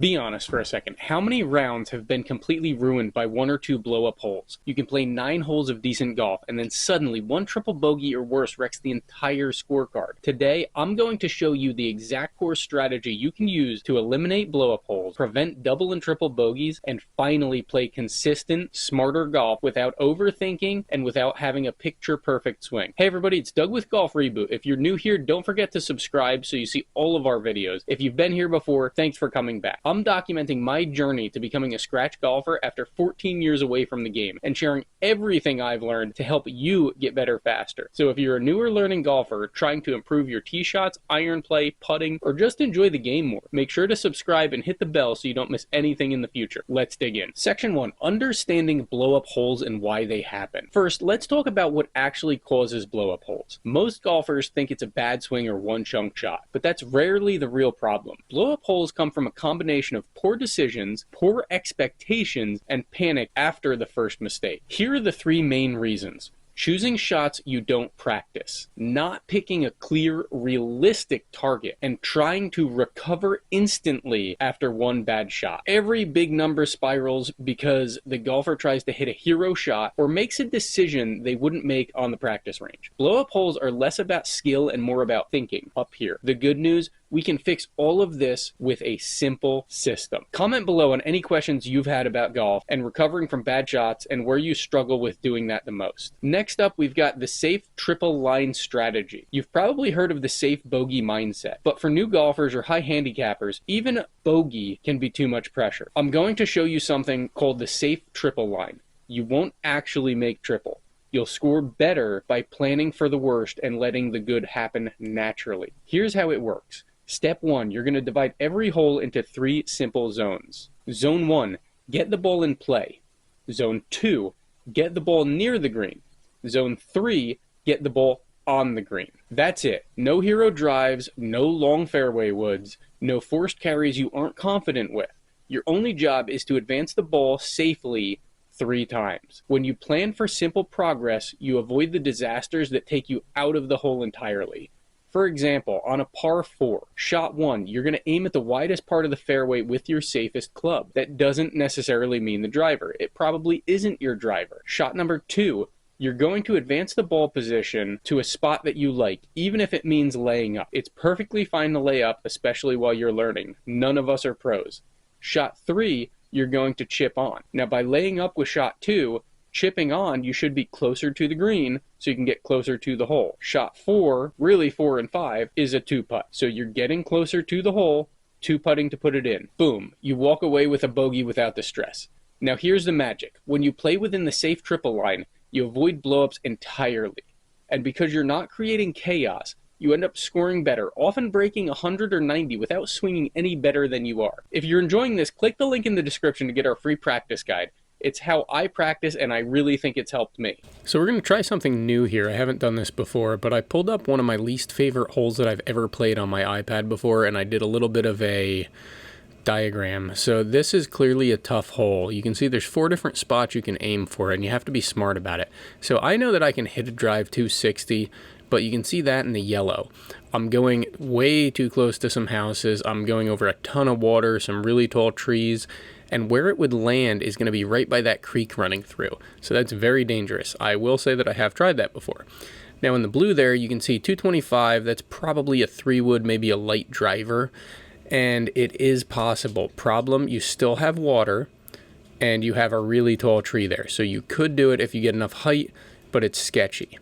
Be honest for a second. How many rounds have been completely ruined by 1 or 2 blow-up holes? You can play 9 holes of decent golf, and then suddenly 1 triple bogey or worse wrecks the entire scorecard. Today, I'm going to show you the exact course strategy you can use to eliminate blow-up holes, prevent double and triple bogeys, and finally play consistent, smarter golf without overthinking and without having a picture-perfect swing. Hey everybody, it's Doug with Golf Reboot. If you're new here, don't forget to subscribe so you see all of our videos. If you've been here before, thanks for coming back. I'm documenting my journey to becoming a scratch golfer after 14 years away from the game and sharing everything I've learned to help you get better faster. So if you're a newer learning golfer trying to improve your tee shots, iron play, putting, or just enjoy the game more, make sure to subscribe and hit the bell so you don't miss anything in the future. Let's dig in. Section 1. Understanding blow-up holes and why they happen. First, let's talk about what actually causes blow-up holes. Most golfers think it's a bad swing or one chunk shot, but that's rarely the real problem. Blow-up holes come from a combination of poor decisions, poor expectations, and panic after the first mistake. Here are the 3 main reasons. Choosing shots you don't practice, not picking a clear, realistic target, and trying to recover instantly after one bad shot. Every big number spirals because the golfer tries to hit a hero shot or makes a decision they wouldn't make on the practice range. Blow-up holes are less about skill and more about thinking up here. The good news, we can fix all of this with a simple system. Comment below on any questions you've had about golf and recovering from bad shots and where you struggle with doing that the most. Next up, we've got the safe triple line strategy. You've probably heard of the safe bogey mindset, but for new golfers or high handicappers, even bogey can be too much pressure. I'm going to show you something called the safe triple line. You won't actually make triple. You'll score better by planning for the worst and letting the good happen naturally. Here's how it works. Step 1, you're going to divide every hole into 3 simple zones. Zone 1, get the ball in play. Zone 2, get the ball near the green. Zone 3, get the ball on the green. That's it. No hero drives, no long fairway woods, no forced carries you aren't confident with. Your only job is to advance the ball safely 3 times. When you plan for simple progress, you avoid the disasters that take you out of the hole entirely. For example, on a par 4, shot 1, you're going to aim at the widest part of the fairway with your safest club. That doesn't necessarily mean the driver. It probably isn't your driver. Shot number 2, you're going to advance the ball position to a spot that you like, even if it means laying up. It's perfectly fine to lay up, especially while you're learning. None of us are pros. Shot 3, you're going to chip on. Now, by laying up with shot 2, chipping on, you should be closer to the green so you can get closer to the hole. Shot 4, really 4 and 5, is a 2-putt. So you're getting closer to the hole, 2-putting to put it in. Boom. You walk away with a bogey without the stress. Now here's the magic. When you play within the safe triple line, you avoid blowups entirely. And because you're not creating chaos, you end up scoring better, often breaking 100 or 90 without swinging any better than you are. If you're enjoying this, click the link in the description to get our free practice guide. It's how I practice, and I really think it's helped me. So we're going to try something new here. I haven't done this before, but I pulled up one of my least favorite holes that I've ever played on my iPad before, and I did a little bit of a diagram. So this is clearly a tough hole. You can see there's 4 different spots you can aim for, and you have to be smart about it. So I know that I can hit a drive 260, but you can see that in the yellow. I'm going way too close to some houses. I'm going over a ton of water, some really tall trees, and where it would land is going to be right by that creek running through. So that's very dangerous. I will say that I have tried that before. Now in the blue there, you can see 225. That's probably a 3-wood, maybe a light driver. And it is possible. Problem, you still have water, and you have a really tall tree there. So you could do it if you get enough height, but it's sketchy.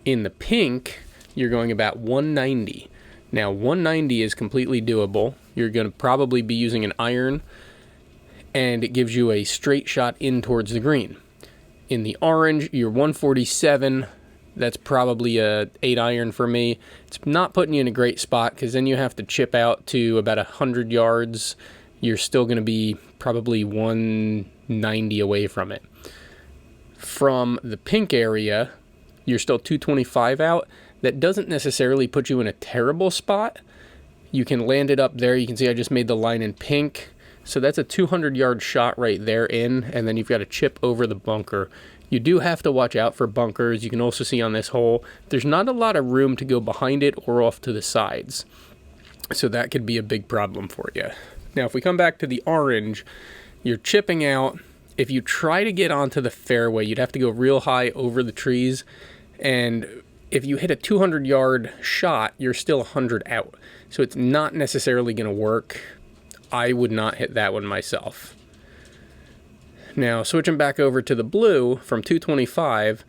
In the pink, you're going about 190. Now 190 is completely doable. You're going to probably be using an iron, and it gives you a straight shot in towards the green. In the orange, you're 147. That's probably a 8 iron for me. It's not putting you in a great spot because then you have to chip out to about 100 yards. You're still going to be probably 190 away from it. From the pink area, you're still 225 out. That doesn't necessarily put you in a terrible spot. You can land it up there. You can see I just made the line in pink. So that's a 200-yard shot right there in, and then you've got to chip over the bunker. You do have to watch out for bunkers. You can also see on this hole, there's not a lot of room to go behind it or off to the sides. So that could be a big problem for you. Now, if we come back to the orange, you're chipping out. If you try to get onto the fairway, you'd have to go real high over the trees. And if you hit a 200-yard shot, you're still 100 out. So it's not necessarily going to work. I would not hit that one myself. Now, switching back over to the blue, from 225,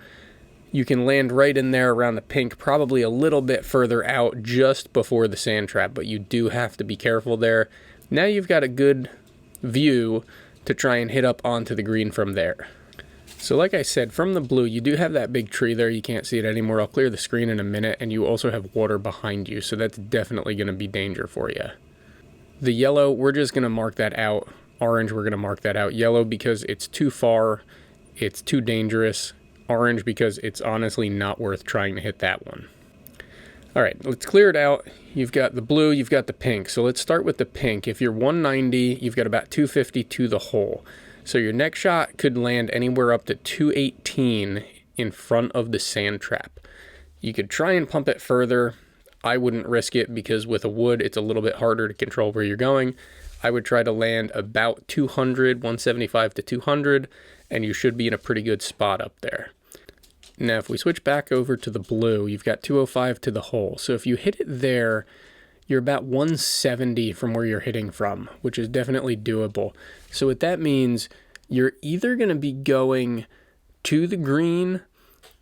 you can land right in there around the pink, probably a little bit further out just before the sand trap, but you do have to be careful there. Now you've got a good view to try and hit up onto the green from there. So like I said, from the blue, you do have that big tree there. You can't see it anymore. I'll clear the screen in a minute, and you also have water behind you, so that's definitely going to be danger for you. The yellow, we're just going to mark that out. Orange, we're going to mark that out. Yellow because it's too far, it's too dangerous. Orange because it's honestly not worth trying to hit that one. All right, let's clear it out. You've got the blue, you've got the pink. So let's start with the pink. If you're 190, you've got about 250 to the hole. So your next shot could land anywhere up to 218 in front of the sand trap. You could try and pump it further. I wouldn't risk it because with a wood, it's a little bit harder to control where you're going. I would try to land about 200, 175 to 200, and you should be in a pretty good spot up there. Now, if we switch back over to the blue, you've got 205 to the hole. So if you hit it there, you're about 170 from where you're hitting from, which is definitely doable. So what that means, you're either going to be going to the green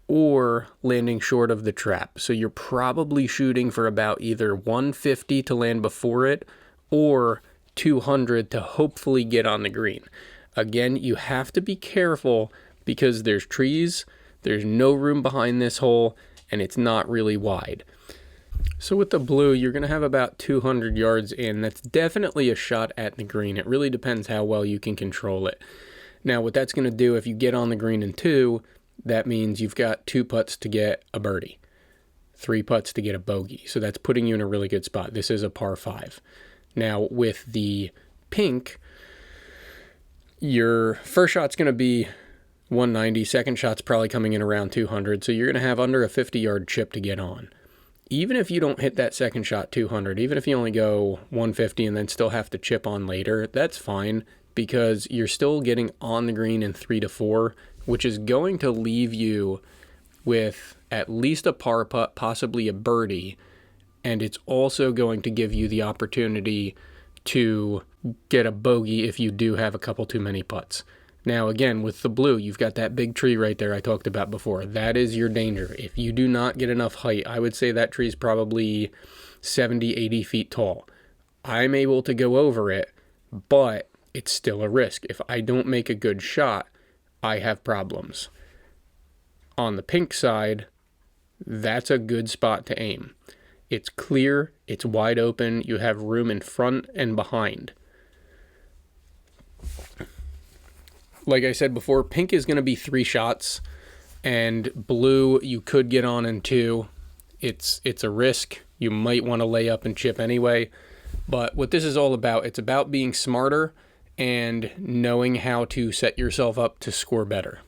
or landing short of the trap. So you're probably shooting for about either 150 to land before it or 200 to hopefully get on the green. Again, you have to be careful because there's trees, there's no room behind this hole, and it's not really wide. So with the blue, you're going to have about 200 yards in. That's definitely a shot at the green. It really depends how well you can control it. Now, what that's going to do, if you get on the green in 2, that means you've got 2 putts to get a birdie, 3 putts to get a bogey. So that's putting you in a really good spot. This is a par 5. Now, with the pink, your first shot's going to be 190. Second shot's probably coming in around 200. So you're going to have under a 50-yard chip to get on. Even if you don't hit that second shot 200, even if you only go 150 and then still have to chip on later, that's fine because you're still getting on the green in 3 to 4, which is going to leave you with at least a par putt, possibly a birdie, and it's also going to give you the opportunity to get a bogey if you do have a couple too many putts. Now, again, with the blue, you've got that big tree right there I talked about before. That is your danger. If you do not get enough height, I would say that tree is probably 70, 80 feet tall. I'm able to go over it, but it's still a risk. If I don't make a good shot, I have problems. On the pink side, that's a good spot to aim. It's clear, it's wide open, you have room in front and behind. Like I said before, pink is going to be 3 shots, and blue you could get on in 2. It's a risk. You might want to lay up and chip anyway, but what this is all about, it's about being smarter and knowing how to set yourself up to score better.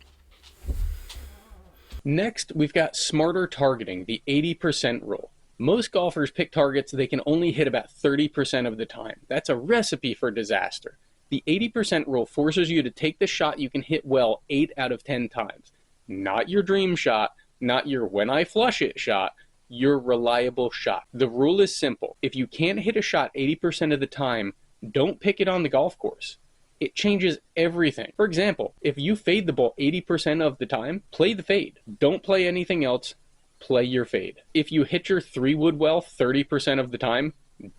Next, we've got smarter targeting, the 80% rule. Most golfers pick targets they can only hit about 30% of the time. That's a recipe for disaster. The 80% rule forces you to take the shot you can hit well 8 out of 10 times. Not your dream shot, not your when I flush it shot, your reliable shot. The rule is simple. If you can't hit a shot 80% of the time, don't pick it on the golf course. It changes everything. For example, if you fade the ball 80% of the time, play the fade. Don't play anything else, play your fade. If you hit your 3-wood well 30% of the time,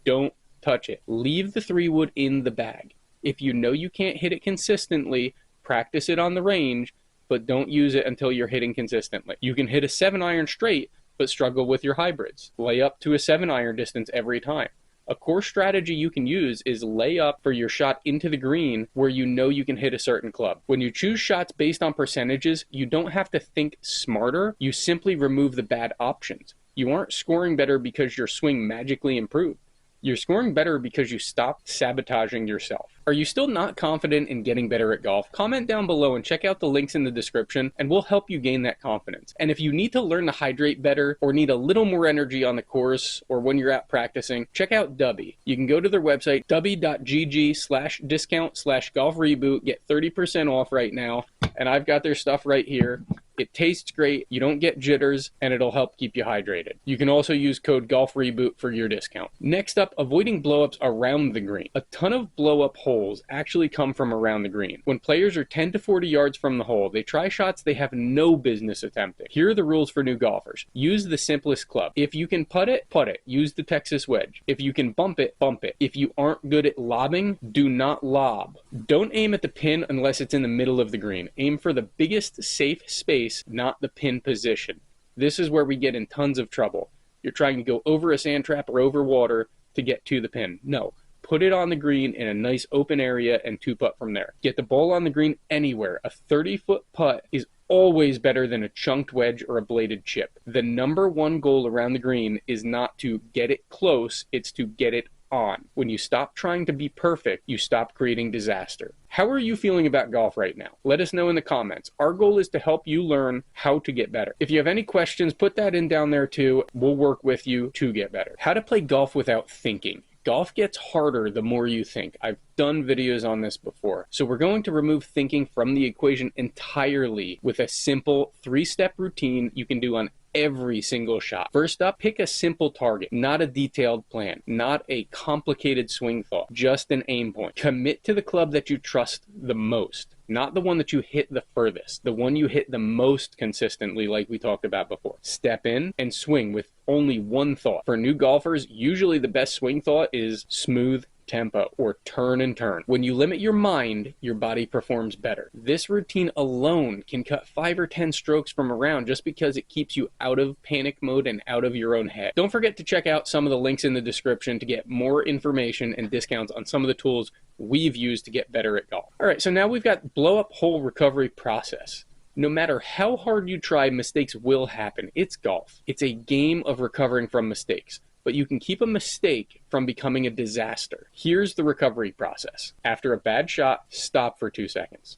don't touch it. Leave the 3-wood in the bag. If you know you can't hit it consistently, practice it on the range, but don't use it until you're hitting consistently. You can hit a 7-iron straight, but struggle with your hybrids. Lay up to a 7-iron distance every time. A core strategy you can use is lay up for your shot into the green where you know you can hit a certain club. When you choose shots based on percentages, you don't have to think smarter, you simply remove the bad options. You aren't scoring better because your swing magically improved. You're scoring better because you stopped sabotaging yourself. Are you still not confident in getting better at golf? Comment down below and check out the links in the description, and we'll help you gain that confidence. And if you need to learn to hydrate better or need a little more energy on the course or when you're out practicing, check out Dubby. You can go to their website, dubby.gg/discount/golf reboot, get 30% off right now. And I've got their stuff right here. It tastes great, you don't get jitters, and it'll help keep you hydrated. You can also use code Golf Reboot for your discount. Next up, avoiding blowups around the green. A ton of blowup holes actually come from around the green. When players are 10 to 40 yards from the hole, they try shots they have no business attempting. Here are the rules for new golfers. Use the simplest club. If you can putt it, putt it. Use the Texas wedge. If you can bump it, bump it. If you aren't good at lobbing, do not lob. Don't aim at the pin unless it's in the middle of the green. Aim for the biggest safe space, not the pin position. This is where we get in tons of trouble. You're trying to go over a sand trap or over water to get to the pin. No, put it on the green in a nice open area and two putt from there. Get the ball on the green anywhere. A 30-foot putt is always better than a chunked wedge or a bladed chip. The number one goal around the green is not to get it close, it's to get it on. When you stop trying to be perfect, you stop creating disaster. How are you feeling about golf right now? Let us know in the comments. Our goal is to help you learn how to get better. If you have any questions, put that in down there too. We'll work with you to get better. How to play golf without thinking. Golf gets harder the more you think. I've done videos on this before. So we're going to remove thinking from the equation entirely with a simple 3-step routine you can do on every single shot. First up, pick a simple target, not a detailed plan, not a complicated swing thought, just an aim point. Commit to the club that you trust the most, not the one that you hit the furthest, the one you hit the most consistently, like we talked about before. Step in and swing with only one thought. For new golfers, usually the best swing thought is smooth tempo or turn and turn. When you limit your mind, your body performs better. This routine alone can cut 5 or 10 strokes from a round just because it keeps you out of panic mode and out of your own head. Don't forget to check out some of the links in the description to get more information and discounts on some of the tools we've used to get better at golf. All right, so now we've got blow up hole recovery process. No matter how hard you try, mistakes will happen. It's golf. It's a game of recovering from mistakes. But you can keep a mistake from becoming a disaster. Here's the recovery process. After a bad shot, stop for 2 seconds.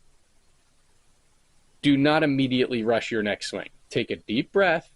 Do not immediately rush your next swing. Take a deep breath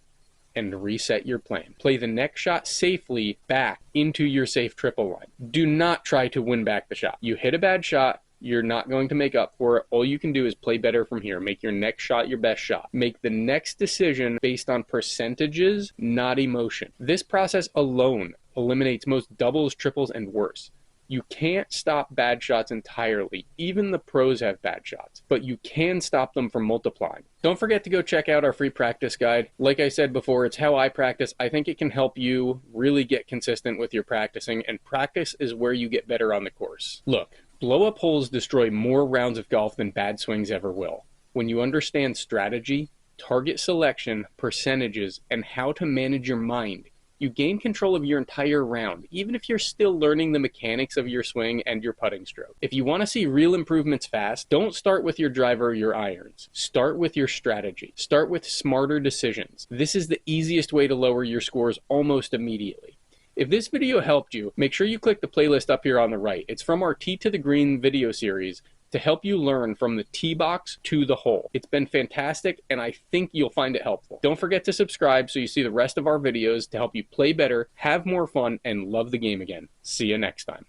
and reset your plan. Play the next shot safely back into your safe triple line. Do not try to win back the shot. You hit a bad shot, you're not going to make up for it. All you can do is play better from here. Make your next shot your best shot. Make the next decision based on percentages, not emotion. This process alone eliminates most doubles, triples, and worse. You can't stop bad shots entirely. Even the pros have bad shots, but you can stop them from multiplying. Don't forget to go check out our free practice guide. Like I said before, it's how I practice. I think it can help you really get consistent with your practicing, and practice is where you get better on the course. Look, blow-up holes destroy more rounds of golf than bad swings ever will. When you understand strategy, target selection, percentages, and how to manage your mind, you gain control of your entire round, even if you're still learning the mechanics of your swing and your putting stroke. If you want to see real improvements fast, don't start with your driver or your irons. Start with your strategy. Start with smarter decisions. This is the easiest way to lower your scores almost immediately. If this video helped you, make sure you click the playlist up here on the right. It's from our Tee to the Green video series to help you learn from the tee box to the hole. It's been fantastic, and I think you'll find it helpful. Don't forget to subscribe so you see the rest of our videos to help you play better, have more fun, and love the game again. See you next time.